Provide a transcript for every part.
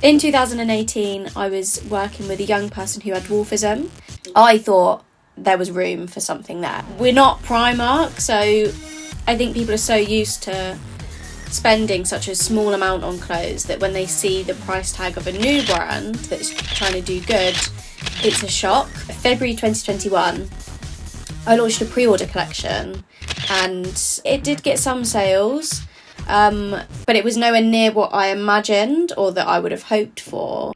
In 2018, I was working with a young person who had dwarfism. I thought there was room for something there. We're not Primark, so I think people are so used to spending such a small amount on clothes that when they see the price tag of a new brand that's trying to do good, it's a shock. February 2021, I launched a pre-order collection and it did get some sales, but it was nowhere near what I imagined or that I would have hoped for.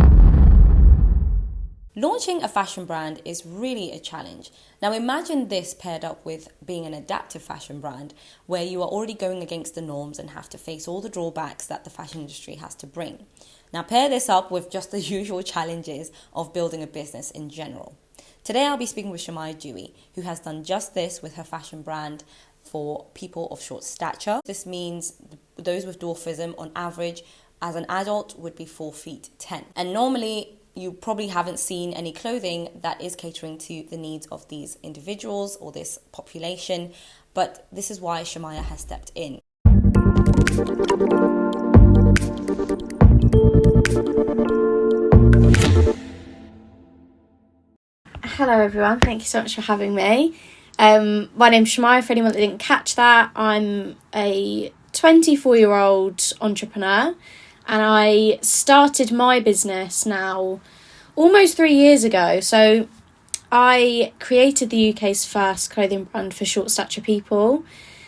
Launching a fashion brand is really a challenge. Now imagine this paired up with being an adaptive fashion brand where you are already going against the norms and have to face all the drawbacks that the fashion industry has to bring. Now pair this up with just the usual challenges of building a business in general. Today I'll be speaking with Chamiah Dewey, who has done just this with her fashion brand for people of short stature. This means those with dwarfism on average as an adult would be 4 feet 10. And normally you probably haven't seen any clothing that is catering to the needs of these individuals or this population, but this is why Chamiah has stepped in. Hello everyone, thank you so much for having me. My name's Chamiah, for anyone that didn't catch that. I'm a 24-year-old entrepreneur and I started my business now almost 3 years ago. So I created the UK's first clothing brand for short stature people.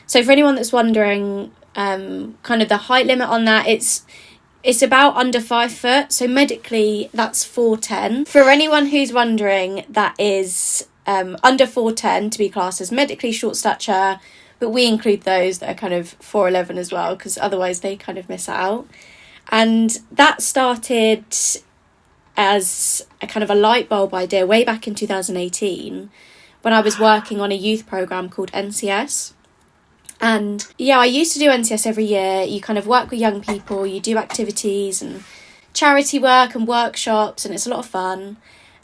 So for anyone that's wondering kind of the height limit on that, it's about under 5 foot. So medically that's 4'10". For anyone who's wondering, that is under 4'10" to be classed as medically short stature, but we include those that are kind of 4'11" as well, because otherwise they kind of miss out. And that started as a kind of a light bulb idea way back in 2018 when I was working on a youth programme called NCS. And yeah, I used to do NCS every year. You kind of work with young people, you do activities and charity work and workshops, and it's a lot of fun.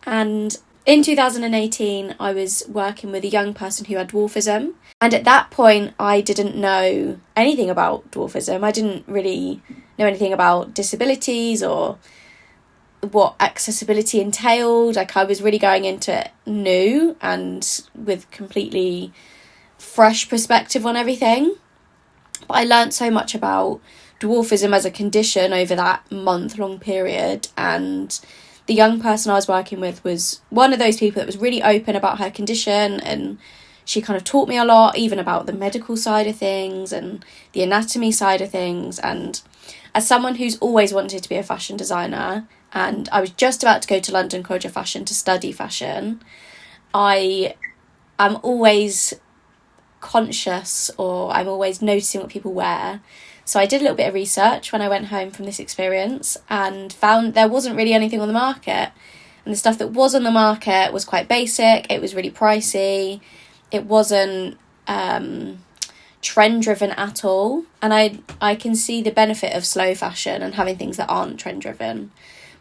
And in 2018, I was working with a young person who had dwarfism. And at that point, I didn't know anything about dwarfism. I didn't really know anything about disabilities or what accessibility entailed. Like, I was really going into it new and with completely fresh perspective on everything. But I learned so much about dwarfism as a condition over that month-long period, and the young person I was working with was one of those people that was really open about her condition, and she kind of taught me a lot, even about the medical side of things and the anatomy side of things. And as someone who's always wanted to be a fashion designer, and I was just about to go to London College of Fashion to study fashion, I am always conscious, or I'm always noticing what people wear. So I did a little bit of research when I went home from this experience and found there wasn't really anything on the market. And the stuff that was on the market was quite basic, it was really pricey, it wasn't trend driven at all. And I can see the benefit of slow fashion and having things that aren't trend driven.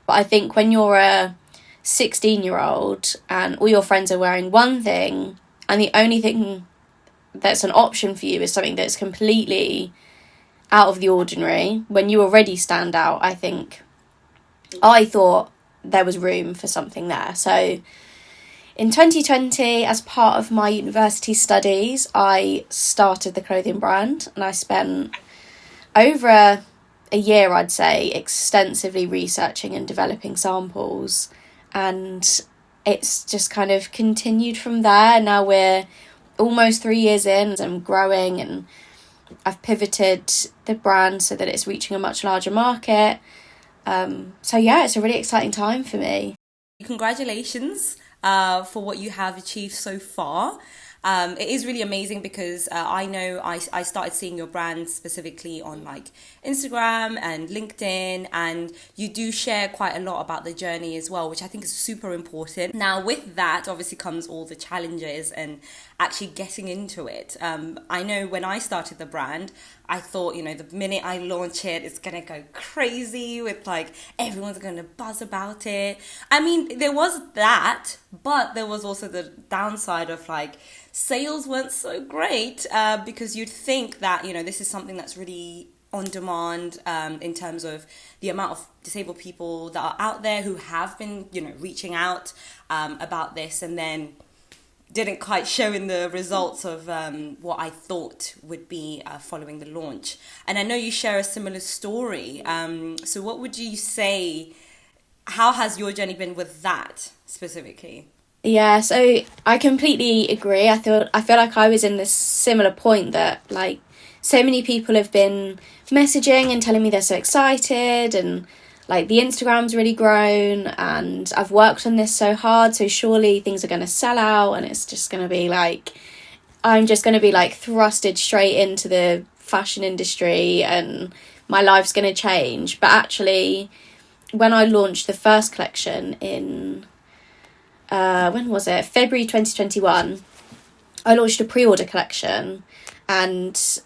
But I think when you're a 16-year-old and all your friends are wearing one thing and the only thing that's an option for you is something that's completely out of the ordinary, when you already stand out, I thought there was room for something there. So in 2020, as part of my university studies, I started the clothing brand, and I spent over a year, I'd say, extensively researching and developing samples, and it's just kind of continued from there. Now we're almost 3 years in and I'm growing, and I've pivoted the brand so that it's reaching a much larger market. So yeah, it's a really exciting time for me. Congratulations for what you have achieved so far. It is really amazing because I know I started seeing your brand specifically on like Instagram and LinkedIn, and you do share quite a lot about the journey as well, which I think is super important. Now with that obviously comes all the challenges and actually getting into it. I know when I started the brand, I thought, the minute I launch it, it's going to go crazy with like, everyone's going to buzz about it. I mean, there was that, but there was also the downside of like, sales weren't so great because you'd think that, this is something that's really on demand in terms of the amount of disabled people that are out there who have been, reaching out about this, and then didn't quite show in the results of what I thought would be following the launch. And I know you share a similar story. So what would you say, how has your journey been with that specifically? Yeah, so I completely agree. I feel like I was in this similar point that, like, so many people have been messaging and telling me they're so excited, and like the Instagram's really grown, and I've worked on this so hard, so surely things are going to sell out, and it's just going to be like, I'm just going to be like thrusted straight into the fashion industry and my life's going to change. But actually, when I launched the first collection in when was it? February 2021, I launched a pre-order collection, and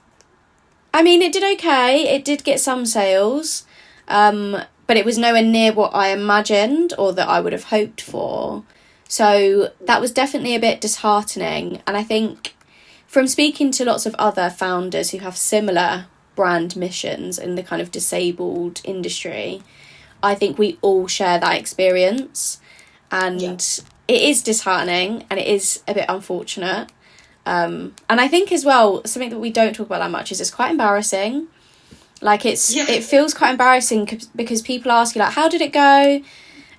I mean, it did okay. It did get some sales, but it was nowhere near what I imagined or that I would have hoped for. So that was definitely a bit disheartening. And I think from speaking to lots of other founders who have similar brand missions in the kind of disabled industry, I think we all share that experience. And it is disheartening and it is a bit unfortunate. And I think as well, something that we don't talk about that much is it's quite embarrassing. Like it feels quite embarrassing because people ask you like, how did it go?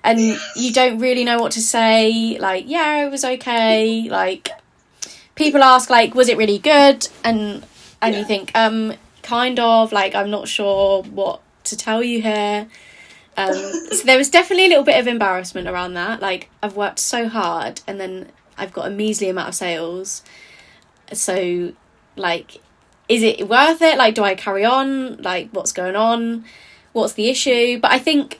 And you don't really know what to say. Like, yeah, it was okay. Like people ask like, was it really good? And you think, kind of, like, I'm not sure what to tell you here. So there was definitely a little bit of embarrassment around that. Like, I've worked so hard and then I've got a measly amount of sales. So, like, is it worth it? Like, do I carry on? Like, what's going on? What's the issue? But I think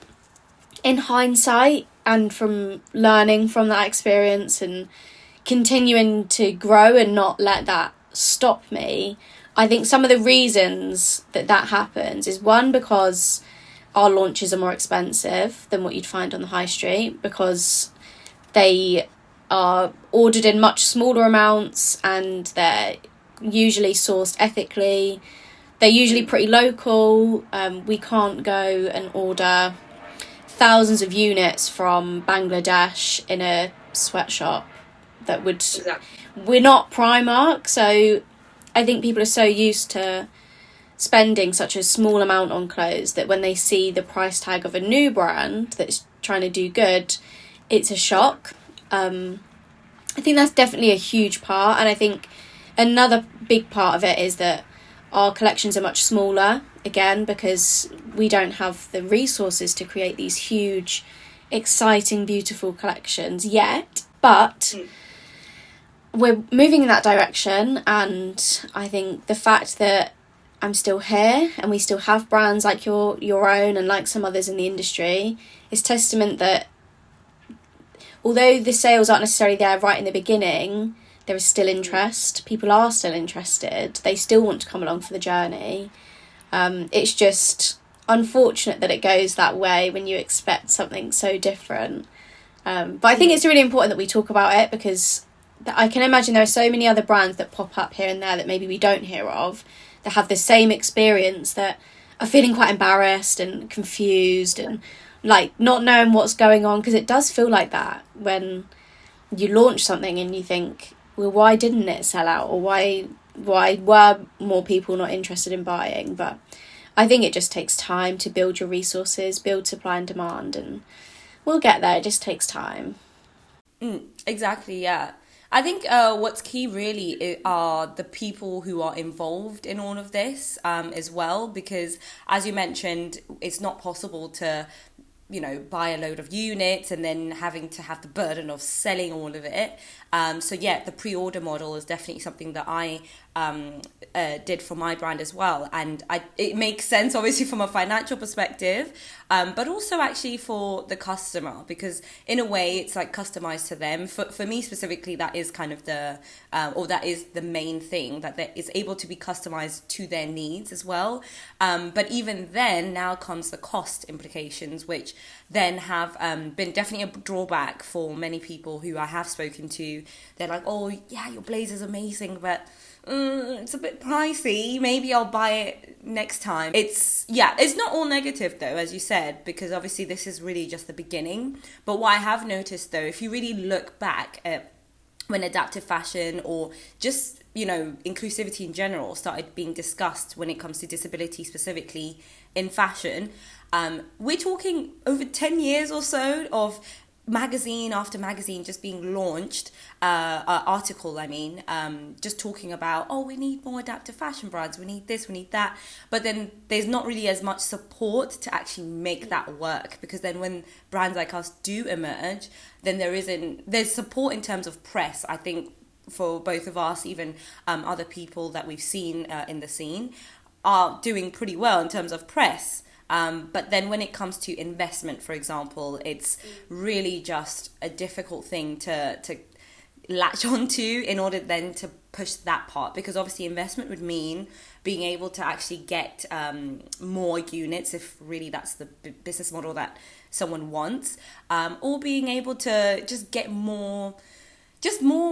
in hindsight and from learning from that experience and continuing to grow and not let that stop me, I think some of the reasons that happens is, one, because our launches are more expensive than what you'd find on the high street, because they are ordered in much smaller amounts and they're usually sourced ethically. They're usually pretty local. We can't go and order thousands of units from Bangladesh in a sweatshop that would... Exactly. We're not Primark, so I think people are so used to spending such a small amount on clothes that when they see the price tag of a new brand that's trying to do good, it's a shock. I think that's definitely a huge part, and I think another big part of it is that our collections are much smaller, again, because we don't have the resources to create these huge, exciting, beautiful collections yet, but we're moving in that direction. And I think the fact that I'm still here and we still have brands like your own and like some others in the industry is testament that although the sales aren't necessarily there right in the beginning, there is still interest. People are still interested. They still want to come along for the journey. It's just unfortunate that it goes that way when you expect something so different. But I think it's really important that we talk about it, because I can imagine there are so many other brands that pop up here and there that maybe we don't hear of, that have the same experience, that are feeling quite embarrassed and confused and like not knowing what's going on, because it does feel like that when you launch something and you think, well, why didn't it sell out, or why were more people not interested in buying? But I think it just takes time to build your resources, build supply and demand, and we'll get there. It just takes time. Exactly, yeah. I think what's key really are the people who are involved in all of this as well, because as you mentioned, it's not possible to buy a load of units and then having to have the burden of selling all of it. So yeah, the pre-order model is definitely something that I did for my brand as well. And it makes sense, obviously, from a financial perspective, but also actually for the customer, because in a way it's like customized to them. For me specifically, that is kind of that is the main thing, that is able to be customized to their needs as well. But even then, now comes the cost implications, which then have been definitely a drawback for many people who I have spoken to. They're like, oh yeah, your blazer's amazing, but it's a bit pricey, maybe I'll buy it next time. It's not all negative though, as you said, because obviously this is really just the beginning. But what I have noticed though, if you really look back at when adaptive fashion or just, inclusivity in general started being discussed when it comes to disability specifically in fashion, we're talking over 10 years or so of magazine after magazine just being launched, article just talking about, we need more adaptive fashion brands, we need this, we need that, but then there's not really as much support to actually make that work, because then when brands like us do emerge, then there's support in terms of press, I think, for both of us, even other people that we've seen in the scene are doing pretty well in terms of press. But then when it comes to investment, for example, it's really just a difficult thing to latch onto in order then to push that part, because obviously investment would mean being able to actually get more units, if really that's the business model that someone wants, or being able to just get more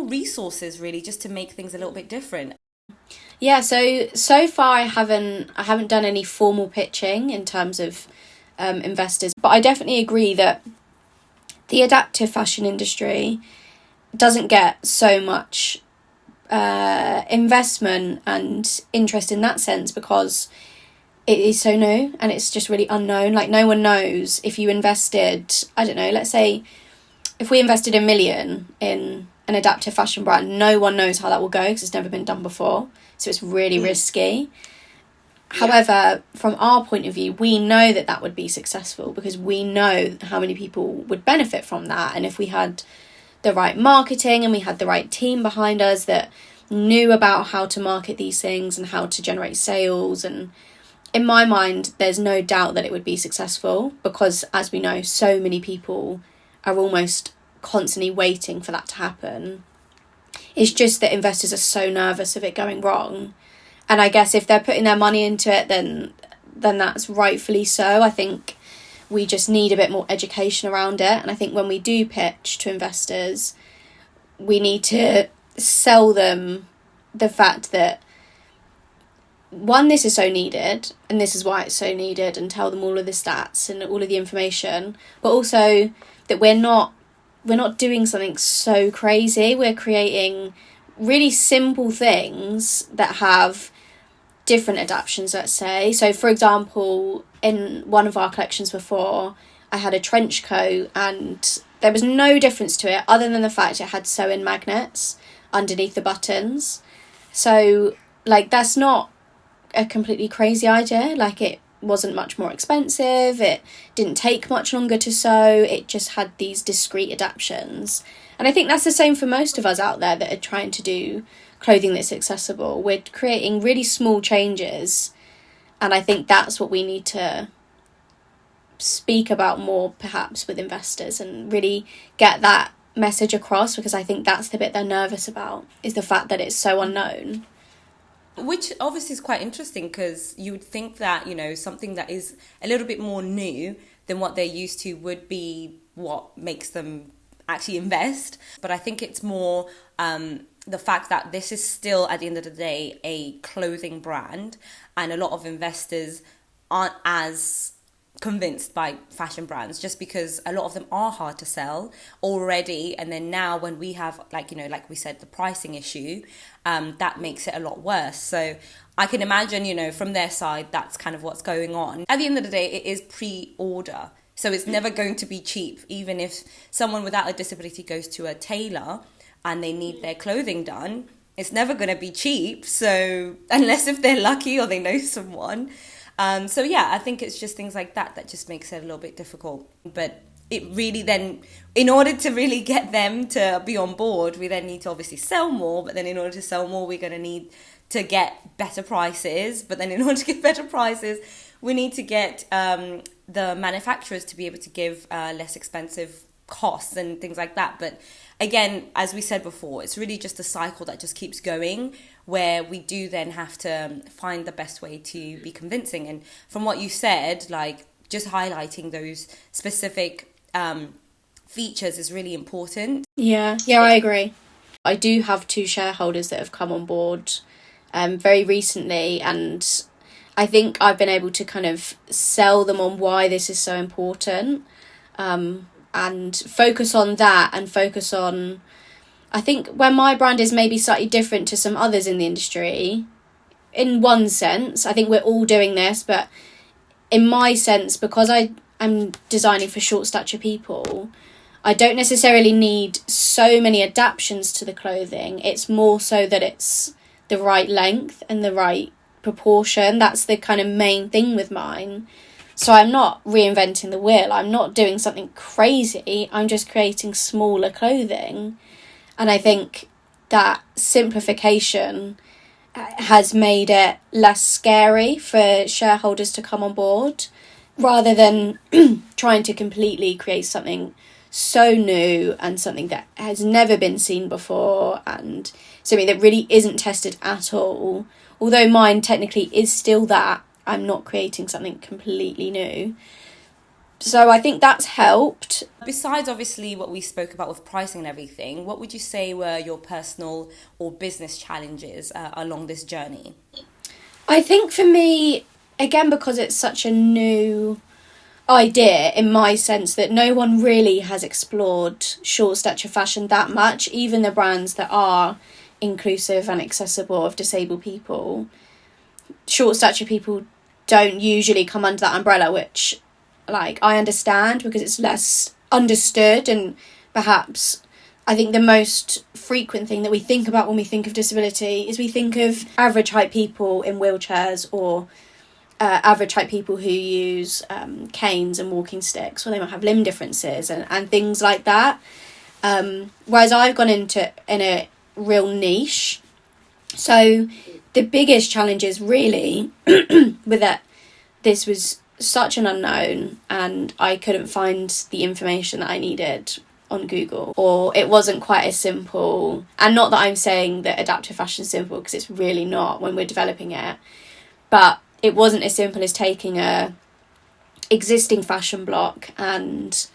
resources, really, just to make things a little bit different. Yeah, so far I haven't done any formal pitching in terms of investors, but I definitely agree that the adaptive fashion industry doesn't get so much investment and interest in that sense because it is so new and it's just really unknown. Like, no one knows if you invested, I don't know, let's say if we invested $1 million in an adaptive fashion brand, no one knows how that will go because it's never been done before. So it's really risky. However, from our point of view, we know that would be successful because we know how many people would benefit from that. And if we had the right marketing and we had the right team behind us that knew about how to market these things and how to generate sales, and in my mind, there's no doubt that it would be successful because, as we know, so many people are almost constantly waiting for that to happen. It's just that investors are so nervous of it going wrong, and I guess if they're putting their money into it, then that's rightfully so. I think we just need a bit more education around it, and I think when we do pitch to investors, we need to sell them the fact that, one, this is so needed and this is why it's so needed, and tell them all of the stats and all of the information, but also that we're not doing something so crazy. We're creating really simple things that have different adaptions, let's say. So, for example, in one of our collections before, I had a trench coat and there was no difference to it other than the fact it had sew-in magnets underneath the buttons. So, that's not a completely crazy idea. It wasn't much more expensive, it didn't take much longer to sew, it just had these discrete adaptions. And I think that's the same for most of us out there that are trying to do clothing that's accessible. We're creating really small changes, and I think that's what we need to speak about more perhaps with investors and really get that message across, because I think that's the bit they're nervous about, is the fact that it's so unknown. Which obviously is quite interesting, because you would think that, something that is a little bit more new than what they're used to would be what makes them actually invest. But I think it's more the fact that this is still, at the end of the day, a clothing brand, and a lot of investors aren't as convinced by fashion brands, just because a lot of them are hard to sell already, and then now when we have like we said, the pricing issue, that makes it a lot worse. So I can imagine, from their side, that's kind of what's going on. At the end of the day, it is pre-order, so it's never going to be cheap. Even if someone without a disability goes to a tailor and they need their clothing done, it's never going to be cheap. So unless if they're lucky or they know someone. So yeah, I think it's just things like that just makes it a little bit difficult. But it really then, in order to really get them to be on board, we then need to obviously sell more. But then in order to sell more, we're going to need to get better prices. But then in order to get better prices, we need to get the manufacturers to be able to give less expensive costs and things like that. But again, as we said before, it's really just a cycle that just keeps going, where we do then have to find the best way to be convincing. And from what you said, just highlighting those specific features is really important. Yeah, I agree. I do have 2 shareholders that have come on board very recently, and I think I've been able to kind of sell them on why this is so important, and focus on that, and focus on, I think when my brand is maybe slightly different to some others in the industry, in one sense, I think we're all doing this, but in my sense, because I'm designing for short stature people, I don't necessarily need so many adaptations to the clothing. It's more so that it's the right length and the right proportion. That's the kind of main thing with mine. So I'm not reinventing the wheel. I'm not doing something crazy. I'm just creating smaller clothing. And I think that simplification has made it less scary for shareholders to come on board, rather than trying to completely create something so new and something that has never been seen before, and something that really isn't tested at all. Although mine technically is still that, I'm not creating something completely new. So I think that's helped. Besides, obviously, what we spoke about with pricing and everything, what would you say were your personal or business challenges along this journey? I think for me, again, because it's such a new idea, in my sense, that no one really has explored short stature fashion that much, even the brands that are inclusive and accessible of disabled people. Short stature people don't usually come under that umbrella, which, like, I understand, because it's less understood, and perhaps I think the most frequent thing that we think about when we think of disability is we think of average height people in wheelchairs, or average height people who use canes and walking sticks, or they might have limb differences and things like that. Whereas I've gone in a real niche. So the biggest challenge is really with that this was such an unknown, and I couldn't find the information that I needed on Google, or it wasn't quite as simple. And not that I'm saying that adaptive fashion is simple, because it's really not when we're developing it, but it wasn't as simple as taking a existing fashion block and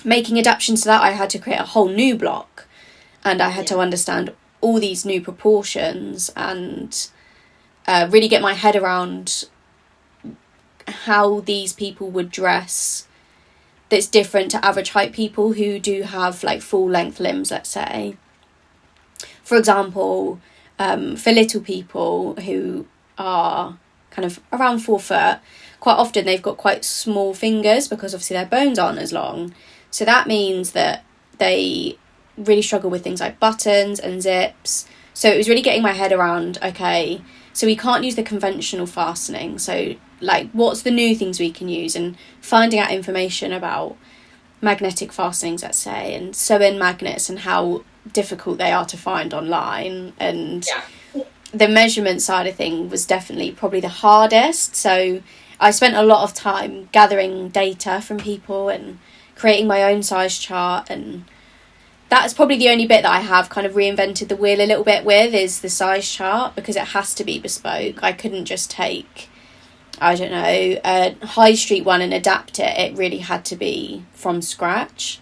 making adaptations to that. I had to create a whole new block, and I had to understand all these new proportions, and really get my head around how these people would dress that's different to average height people who do have like full length limbs, let's say. For example, for little people who are kind of around 4 foot, quite often they've got quite small fingers, because obviously their bones aren't as long. So that means that they really struggle with things like buttons and zips. So it was really getting my head around, okay, so we can't use the conventional fastening. So like, what's the new things we can use, and finding out information about magnetic fastenings, let's say, and sew-in magnets, and how difficult they are to find online. And the measurement side of thing was definitely probably the hardest. So I spent a lot of time gathering data from people and creating my own size chart, and that's probably the only bit that I have kind of reinvented the wheel a little bit with, is the size chart, because it has to be bespoke. I couldn't just take, I don't know, a high street one and adapt it. It really had to be from scratch.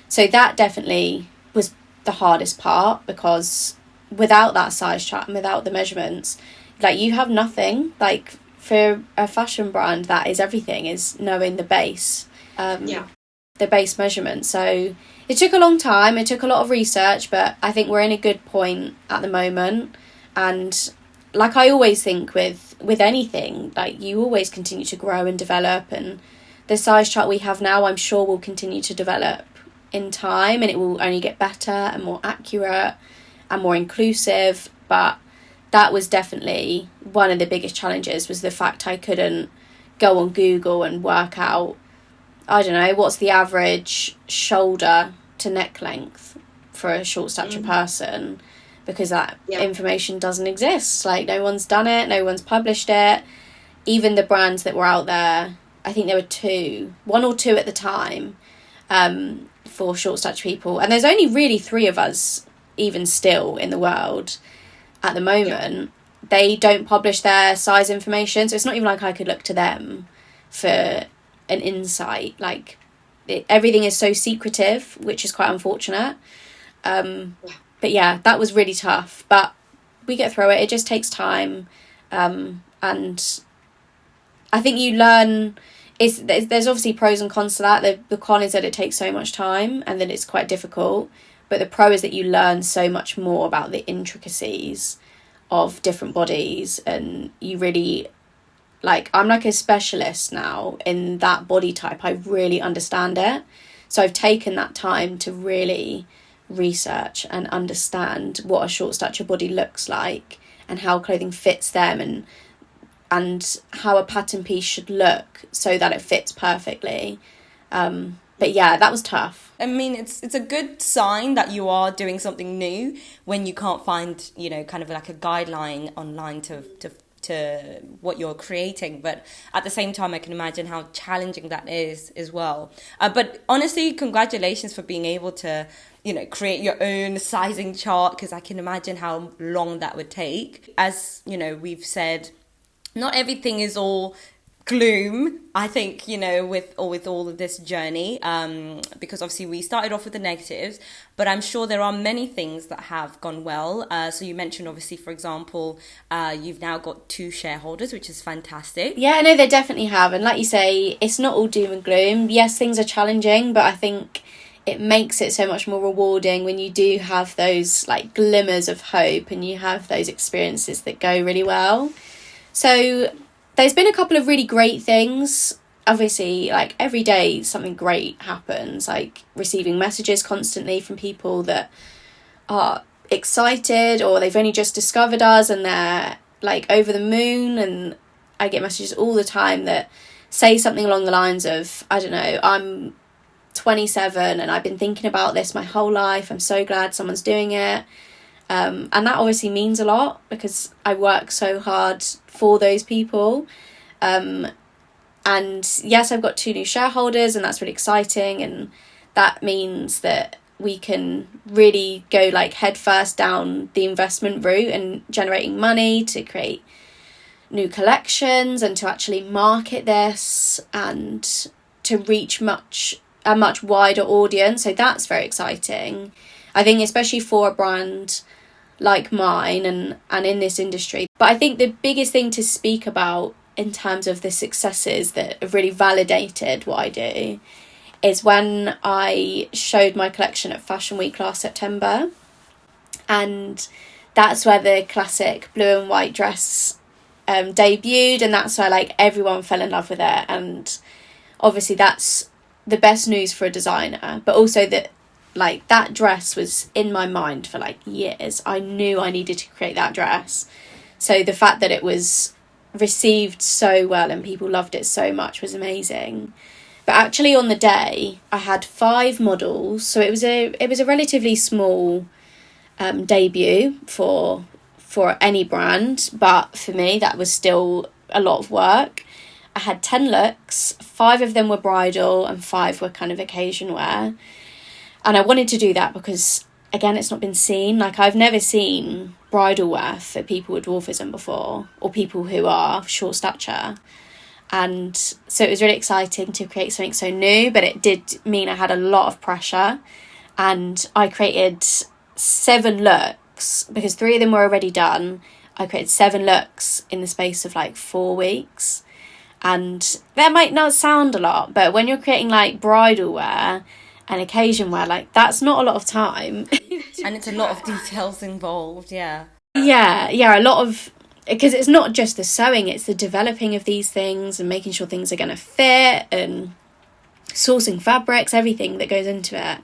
So that definitely was the hardest part, because without that size chart and without the measurements, like, you have nothing. Like, for a fashion brand, that is everything, is knowing the base, the base measurement. So it took a long time, it took a lot of research, but I think we're in a good point at the moment. And like I always think with anything, like, you always continue to grow and develop, and the size chart we have now, I'm sure, will continue to develop in time, and it will only get better and more accurate and more inclusive. But that was definitely one of the biggest challenges, was the fact I couldn't go on Google and work out, I don't know, what's the average shoulder to neck length for a short stature person, because that information doesn't exist. Like, no one's done it, no one's published it. Even the brands that were out there, I think there were one or two at the time, for short stature people, and there's only really 3 of us even still in the world at the moment. They don't publish their size information, so it's not even like I could look to them for an insight. Like, everything is so secretive, which is quite unfortunate. But yeah, that was really tough. But get through it. It just takes time. And I think you learn, there's obviously pros and cons to that. The con is that it takes so much time and that it's quite difficult. But the pro is that you learn so much more about the intricacies of different bodies, and you really, like, I'm like a specialist now in that body type. I really understand it. So I've taken that time to really research and understand what a short stature body looks like and how clothing fits them, and how a pattern piece should look so that it fits perfectly. But yeah, that was tough. I mean, it's a good sign that you are doing something new when you can't find, you know, kind of like a guideline online to what you're creating. But at the same time, I can imagine how challenging that is as well. But honestly, congratulations for being able to, you know, create your own sizing chart, because I can imagine how long that would take. As, you know, we've said, not everything is all gloom, I think, you know, with all of this journey, because obviously we started off with the negatives, but I'm sure there are many things that have gone well. So you mentioned, obviously, for example, you've now got 2 shareholders, which is fantastic. Yeah, no, they definitely have. And like you say, it's not all doom and gloom. Yes, things are challenging, but I think it makes it so much more rewarding when you do have those like glimmers of hope and you have those experiences that go really well. So there's been a couple of really great things. Obviously, like every day something great happens, like receiving messages constantly from people that are excited, or they've only just discovered us and they're like over the moon. And I get messages all the time that say something along the lines of, I don't know, I'm 27 and I've been thinking about this my whole life. I'm so glad someone's doing it. And that obviously means a lot because I work so hard for those people. And yes, I've got 2 new shareholders, and that's really exciting. And that means that we can really go like headfirst down the investment route and generating money to create new collections and to actually market this and to reach a much wider audience. So that's very exciting. I think especially for a brand like mine and in this industry. But I think the biggest thing to speak about in terms of the successes that have really validated what I do is when I showed my collection at Fashion Week last September. And that's where the classic blue and white dress debuted, and that's where like everyone fell in love with it. And obviously that's the best news for a designer, but also that like that dress was in my mind for like years. I knew I needed to create that dress. So the fact that it was received so well and people loved it so much was amazing. But actually on the day I had 5 models, so it was a relatively small debut for any brand, but for me that was still a lot of work. I had 10 looks, 5 of them were bridal and 5 were kind of occasion wear. And I wanted to do that because, again, it's not been seen. Like, I've never seen bridal wear for people with dwarfism before, or people who are short stature. And so it was really exciting to create something so new, but it did mean I had a lot of pressure. And I created 7 looks, because 3 of them were already done. I created 7 looks in the space of like 4 weeks. And that might not sound a lot, but when you're creating like bridal wear and occasion wear, like that's not a lot of time. And it's a lot of details involved, yeah. Yeah, a lot of, because it's not just the sewing, it's the developing of these things and making sure things are going to fit and sourcing fabrics, everything that goes into it.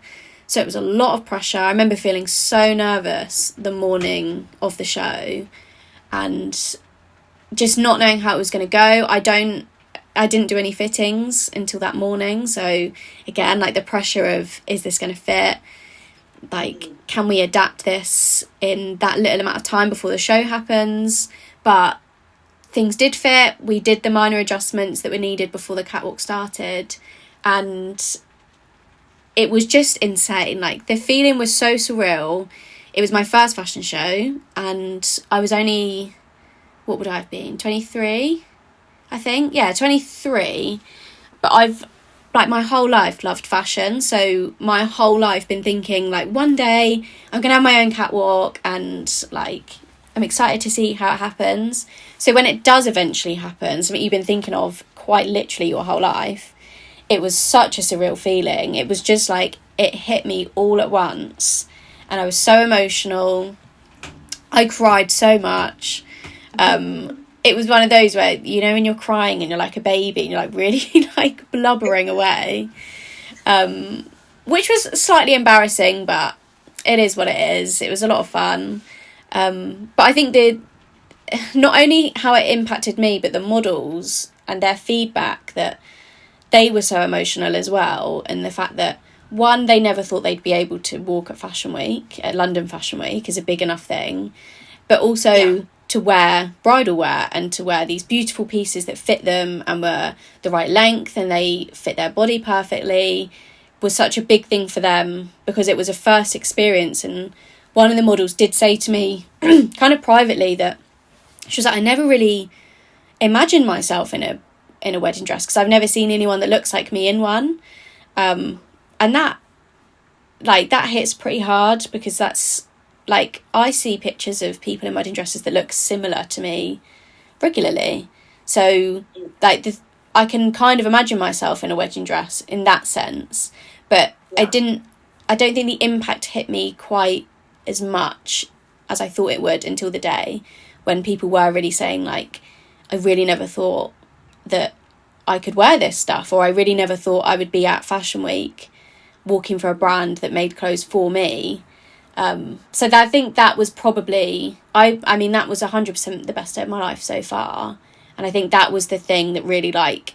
So it was a lot of pressure. I remember feeling so nervous the morning of the show and just not knowing how it was going to go. I didn't do any fittings until that morning. So again, like the pressure of, is this going to fit? Like, can we adapt this in that little amount of time before the show happens? But things did fit. We did the minor adjustments that were needed before the catwalk started. And it was just insane. Like, the feeling was so surreal. It was my first fashion show and I was only, what would I have been? 23, I think. Yeah, 23. But I've, like, my whole life loved fashion. So my whole life been thinking, like, one day I'm going to have my own catwalk and, like, I'm excited to see how it happens. So when it does eventually happen, something you've been thinking of quite literally your whole life, it was such a surreal feeling. It was just like it hit me all at once, and I was so emotional. I cried so much. It was one of those where, you know, when you're crying and you're like a baby and you're like really like blubbering away, which was slightly embarrassing, but it is what it is. It was a lot of fun. But I think not only how it impacted me, but the models and their feedback, that they were so emotional as well. And the fact that, one, they never thought they'd be able to walk at Fashion Week, at London Fashion Week is a big enough thing, but also to wear bridal wear and to wear these beautiful pieces that fit them and were the right length and they fit their body perfectly, was such a big thing for them, because it was a first experience. And one of the models did say to me kind of privately that she was like, I never really imagined myself in a wedding dress because I've never seen anyone that looks like me in one. And that hits pretty hard, because that's like, I see pictures of people in wedding dresses that look similar to me regularly. So like I can kind of imagine myself in a wedding dress in that sense, but I don't think the impact hit me quite as much as I thought it would until the day when people were really saying like, I really never thought that I could wear this stuff, or I really never thought I would be at Fashion Week walking for a brand that made clothes for me. So I think that was probably, I mean, that was 100% the best day of my life so far. And I think that was the thing that really like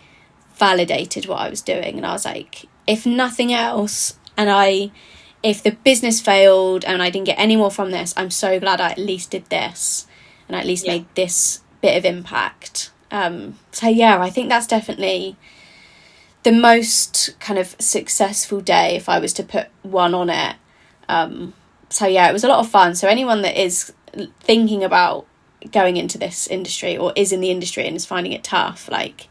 validated what I was doing. And I was like, if nothing else, if the business failed and I didn't get any more from this, I'm so glad I at least did this and I at least made this bit of impact. So yeah, I think that's definitely the most kind of successful day if I was to put one on it. So yeah, it was a lot of fun. So anyone that is thinking about going into this industry or is in the industry and is finding it tough, like,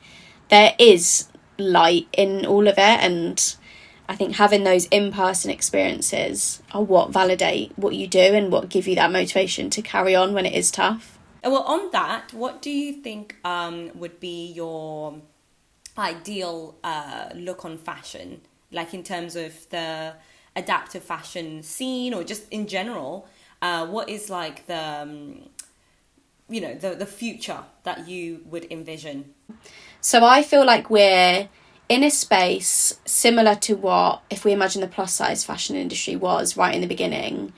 there is light in all of it. And I think having those in-person experiences are what validate what you do and what give you that motivation to carry on when it is tough. Well, on that, what do you think would be your ideal look on fashion, like in terms of the adaptive fashion scene or just in general? What is like the future that you would envision? So I feel like we're in a space similar to what, if we imagine the plus size fashion industry was right in the beginning,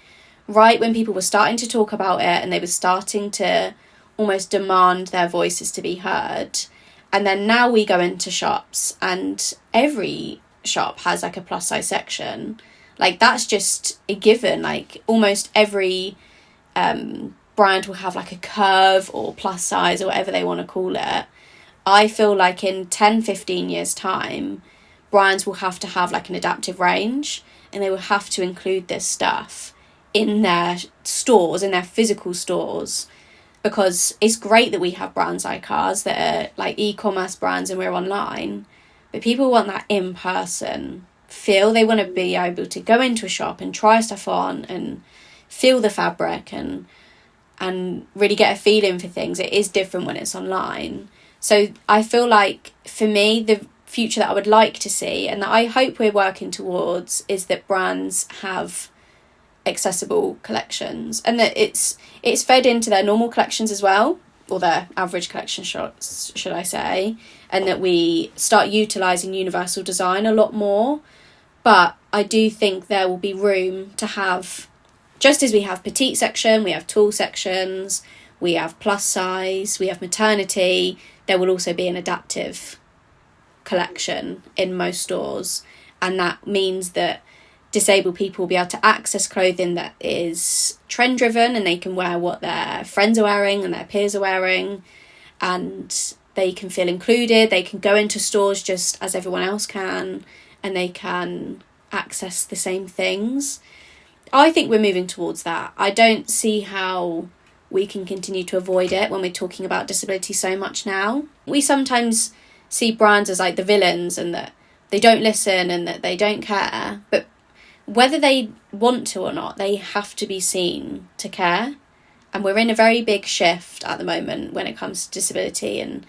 right when people were starting to talk about it and they were starting to almost demand their voices to be heard. And then now we go into shops and every shop has like a plus size section. Like, that's just a given. Like, almost every brand will have like a curve or plus size or whatever they want to call it. I feel like in 10, 15 years time, brands will have to have like an adaptive range, and they will have to include this stuff in their stores, in their physical stores, because it's great that we have brands like ours that are like e-commerce brands and we're online, but people want that in-person feel. They want to be able to go into a shop and try stuff on and feel the fabric and really get a feeling for things. It is different when it's online. So I feel like, for me, the future that I would like to see and that I hope we're working towards is that brands have accessible collections, and that it's fed into their normal collections as well, or their average collection should I say, and that we start utilising universal design a lot more. But I do think there will be room to have, just as we have petite section, we have tall sections, we have plus size, we have maternity, there will also be an adaptive collection in most stores. And that means that disabled people will be able to access clothing that is trend driven, and they can wear what their friends are wearing and their peers are wearing, and they can feel included. They can go into stores just as everyone else can, and they can access the same things. I think we're moving towards that. I don't see how we can continue to avoid it when we're talking about disability so much now. We sometimes see brands as like the villains and that they don't listen and that they don't care, but whether they want to or not, they have to be seen to care. And we're in a very big shift at the moment when it comes to disability and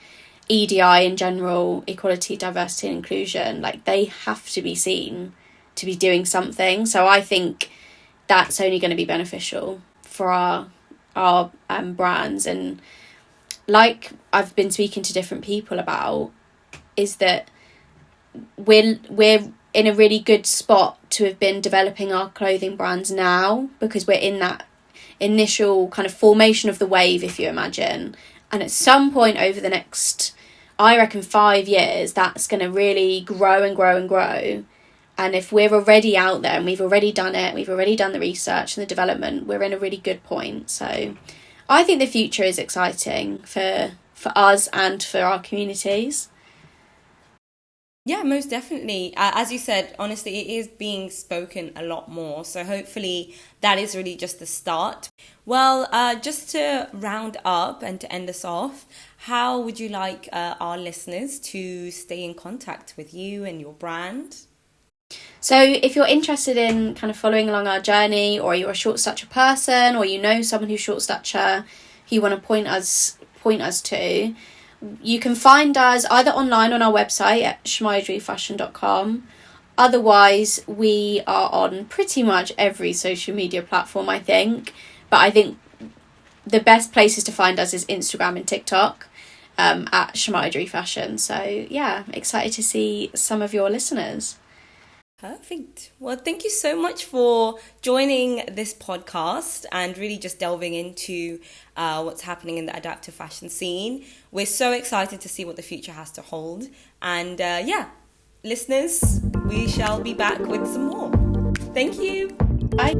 EDI in general, equality, diversity and inclusion. Like, they have to be seen to be doing something. So I think that's only going to be beneficial for our brands. And like I've been speaking to different people about, is that we're in a really good spot to have been developing our clothing brands now, because we're in that initial kind of formation of the wave, if you imagine. And at some point over the next, I reckon, 5 years, that's going to really grow and grow and grow. And if we're already out there and we've already done it, we've already done the research and the development, we're in a really good point. So I think the future is exciting for us and for our communities. Yeah, most definitely. As you said, honestly, it is being spoken a lot more. So hopefully that is really just the start. Well, just to round up and to end us off, how would you like our listeners to stay in contact with you and your brand? So if you're interested in kind of following along our journey, or you're a short stature person, or you know someone who's short stature who you want to point us to, you can find us either online on our website at chamiahdeweyfashion.com. Otherwise, we are on pretty much every social media platform, I think. But I think the best places to find us is Instagram and TikTok at Chamiah Dewey Fashion. So yeah, excited to see some of your listeners. Perfect. Well, thank you so much for joining this podcast and really just delving into what's happening in the adaptive fashion scene. We're so excited to see what the future has to hold. And listeners, we shall be back with some more. Thank you. Bye.